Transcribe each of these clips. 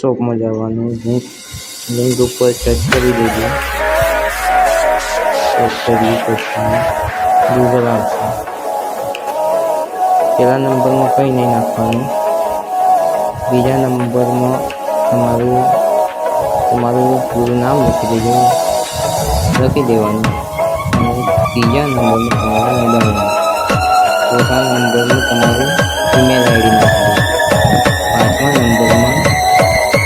શોપમાં જવાનું, લિંક ઉપર ટચ કરી દેજો। ટચ કરી પછી ગૂગલ આવશે। પહેલા નંબરમાં કંઈ નહીં નાખવાનું, બીજા નંબરમાં તમારું પૂરું નામ લખી દેવાનું અને ત્રીજા નંબરમાં તમારો મોબાઈલ નંબર, ચોથા નંબરમાં તમારું ઈમેલ આઈડી નાખી પાંચમા નંબરમાં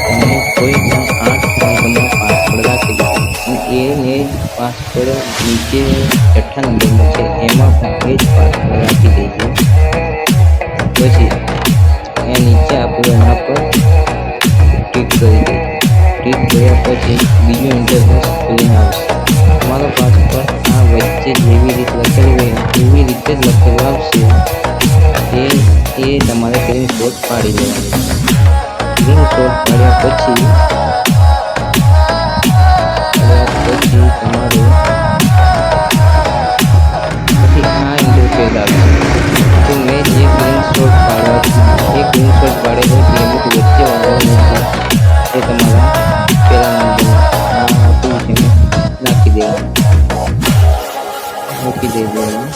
તમે કોઈ પણ 8 અંકનો પાસવર્ડ રાખી દો અને એ પાસવર્ડ નીચે છઠ્ઠા નંબરમાં છે એમાં પણ એ જ પાસવર્ડ રાખી દેજો। પછી એ નીચે આપણું એના પર ક્લિક કરી દેજો। ક્લિક કર્યા પછી બીજું ઇન્ટરફેસ ખોલીને આવશે। તમારો પાસવર્ડ આ વચ્ચે જેવી રીતે લખેલું હોય એવી રીતે જ લખેલું આવશે। એ તમારે સ્ક્રીનશોટ પાડી લેવાનું। સ્ક્રીનશોટ પાડ્યા પછી તમારે આ ઇન્ટરફેસ આવશે। તો મેં જે સ્ક્રીનશોટ પાડેલો છે એની વચ્ચે વાળો એ તમારા પહેલા નંબર નાખી દેવાનું, મૂકી દેવાનું।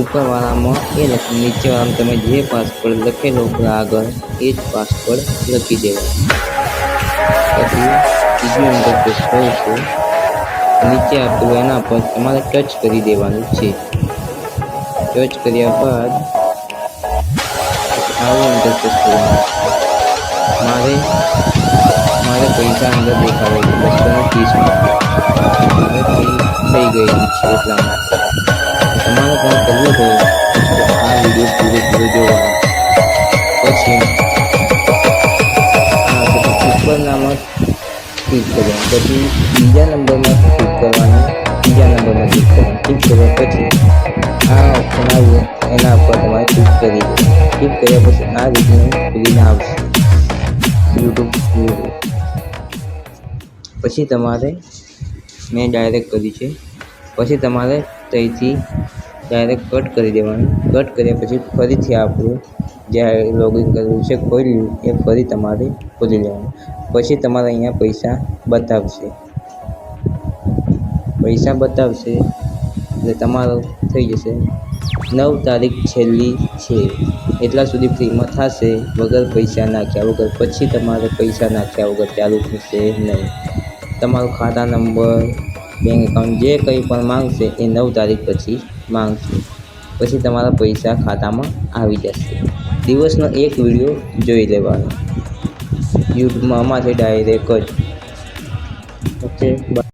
ઉપરવાળામાં એ લખી, નીચેવાળામાં તમે જે પાસવર્ડ લખેલો આગળ એ જ પાસવર્ડ લખી દેવાનો। પછી બીજું ઇન્ટરફેસ ખોલશે, નીચે આપેલું એના પર તમારે ટચ કરી દેવાનું છે। ટચ કર્યા બાદ આવું ઇન્ટરફેસ કરવાનું। મારે પૈસા અંદર દેખાડે છે 230 મારે થઈ ગયેલું છે એટલા માટે તમારે પણ કરવું હોય તો આ વિડીયો પૂરેપૂરો જોવાનો। પછી ઉપરનામાં ક્લિક કરવાનું, પછી બીજા નંબરમાં ક્લિક કરવાનું, ત્રીજા નંબરમાં ક્લિક કરવાનું। ક્લિક કર્યા પછી આ ઓપ્શન આવ્યું એના પર તમારે ક્લિક કરી દો। ક્લિક કર્યા પછી આ રીતનું ખુલીને આવશે યુટ્યુબ વિડીયો। પછી તમારે મેં ડાયરેક્ટ કર્યું છે, પછી તમારે ત્યાંથી ડાયરેક્ટ કટ કરી દેવાનું। કટ કર્યા પછી ફરીથી આપણું જે લોગિન કરવું છે ખોલ્યું એ ફરી તમારે ખોલી લેવાનું। પછી તમારે અહીંયા પૈસા બતાવશે એટલે તમારો થઈ જશે। 9 તારીખ છેલ્લી છે એટલા સુધી ફ્રીમાં થશે વગર પૈસા નાખ્યા વગર। પછી તમારે પૈસા નાખ્યા વગર ચાલુ થશે નહીં। તમારું ખાતા નંબર, બેંક એકાઉન્ટ જે કંઈ પણ માંગશે એ 9 તારીખ પછી માંગશે। પછી તમારા પૈસા ખાતામાં આવી જશે। દિવસનો એક વિડીયો જોઈ લેવાનો યુટ્યુબમાં, આમાંથી ડાયરેક્ટ જ। Okay, by.